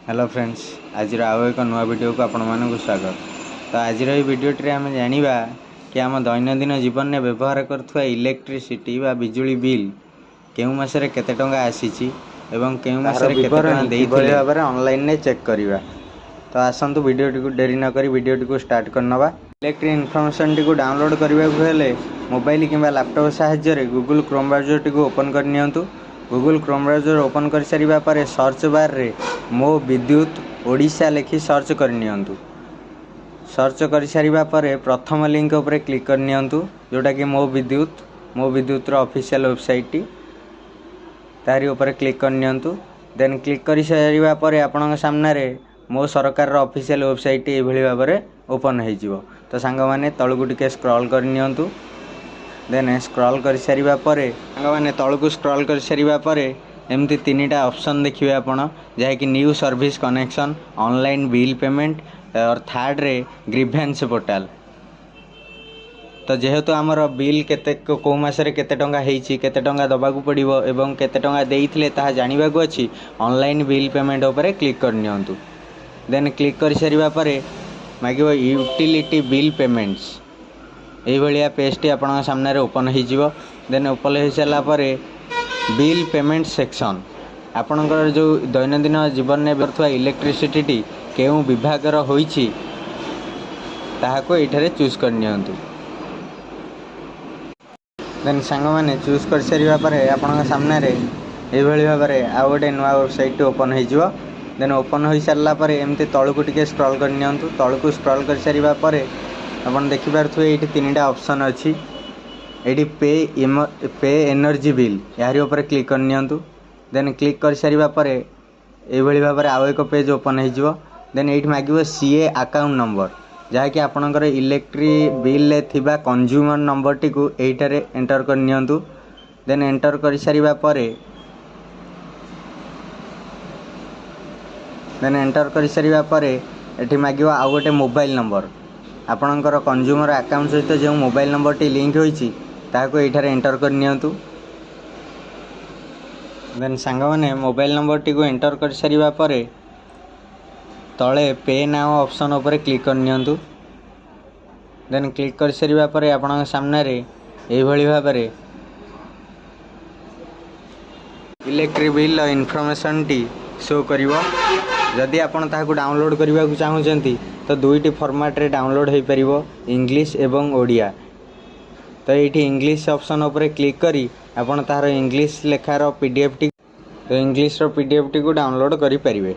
Hello friends, आज आउ एक नुआ वीडियो को आपण मानक स्वागत। तो आज वीडियोटे आम जाना कि आम दैनंदिन जीवन में व्यवहार करुवा इलेक्ट्रिसिटी बा बिजुली बिल केउ मासरे केते टंका आसीची एवं केउ मासरे केते टंका देइथिले भाव में ऑनलाइन ने चेक करवा। तो आसंतु वीडियोटी को डेरी न करी वीडियोटी को स्टार्ट करनवा। इलेक्ट्रिक इनफॉरमेशन टी को डाउनलोड करने को हेले मोबाइल किंबा लैपटॉप सहाय्य गूगल क्रोम ब्राउजर टी को ओपन करनियंतु। गूगल क्रोम ब्राउजर ओपन कर सारिबा परे सर्च बार रे मो विद्युत ओडिशा लिखि सर्च करनियंतु। सर्च कर सारिबा परे प्रथम लिंक उपरे क्लिक करनियंतु जोटा कि मो विद्युत रो ऑफिशियल वेबसाइट टी तारी ऊपर क्लिक करनियंतु। देन क्लिक कर सारिबा परे आपन सामने रे मो सरकार रो ऑफिशियल वेबसाइट टी एभली भाव में ओपन हो जिवो। तो सांग माने तळकु टिके स्क्रॉल करनियंतु। देन स्क्रॉल कर सारिबा परे सांग माने तळकु स्क्रॉल कर सारिबा परे एमती तीनटा ऑप्शन देखिए आपण जहाँ कि new service connection, online bill payment और थर्ड रे ग्रीवेंस पोर्टल। तो जेहेतु आमर बिल केते को मासरे केते टंका हेइची, केते टंका दबा को पड़िबो एवं केते टंका देइथिले ताहा जानिबा को अछि, ऑनलाइन बिल पेमेंट ऊपर क्लिक करनियंतु। देन क्लिक कर सारिबा परे मागिबो यूटिलिटी बिल पेमेंट्स एई भलिया पेजटी आपन सामने रे ओपन हो जिवो। देन ओपन हो साला परे बिल पेमेंट सेक्शन आपणकर जो दैनंदिन जीवन में व्यवहार इलेक्ट्रिसिटी टी केउ विभागर होईची ताहाको एठारे चूज करनियंतु। देन सांग माने चूज कर सारिबा परे आपन सामने रे एई भली भाव रे आ गोटे नुआ वेबसाइट ओपन हो जिवो। देन ओपन हो सारला परे एमती तळकु टिके स्क्रॉल करनियंतु। तळकु स्क्रॉल कर सारिबा परे आपन देखि पारथुए एठी तीनटा ऑप्शन अछि। एटी पे एनर्जी बिल यारी ऊपर क्लिक करनियंतु। देन क्लिक कर सारिबा परे एई भली भाव में आउ एक पेज ओपन हो जिवो। देन एठी मागिबो सीए अकाउंट नंबर जहाँ कि आपणकर इलेक्ट्रिक बिल ले थिबा कंज्यूमर नंबर टी को एटारे एंटर करनियंतु। देन एंटर कर सारिबा परे एठी मागिबो आउ गोटे मोबाइल नंबर आपणकर कंज्यूमर अकाउंट सहित जो मोबाइल नंबर टी लिंक होईची ताको एठारे एंटर करनियंतु। देन सांग माने मोबाइल नंबर टी को एंटर कर सारिबा परे तळे पे नाउ ऑप्शन ऊपर क्लिक करनियंतु। देन क्लिक कर सारिबा परे आपन सामने रे एई भली भाव में इलेक्ट्रिक बिल इनफॉरमेशन टी शो करिवो। जदि आपन ताको डाउनलोड करबा को चाहउचंती तो दुईटी फॉर्मेट रे डाउनलोड हो परिवो, इंग्लिश एवं ओडिया। तो ये इंग्लिश ऑप्शन ऊपर क्लिक करी आपन तार इंग्लिश लेखार पीडीएफ टी इंग्लिश रो पीडीएफ टी को डाउनलोड करि परिबे।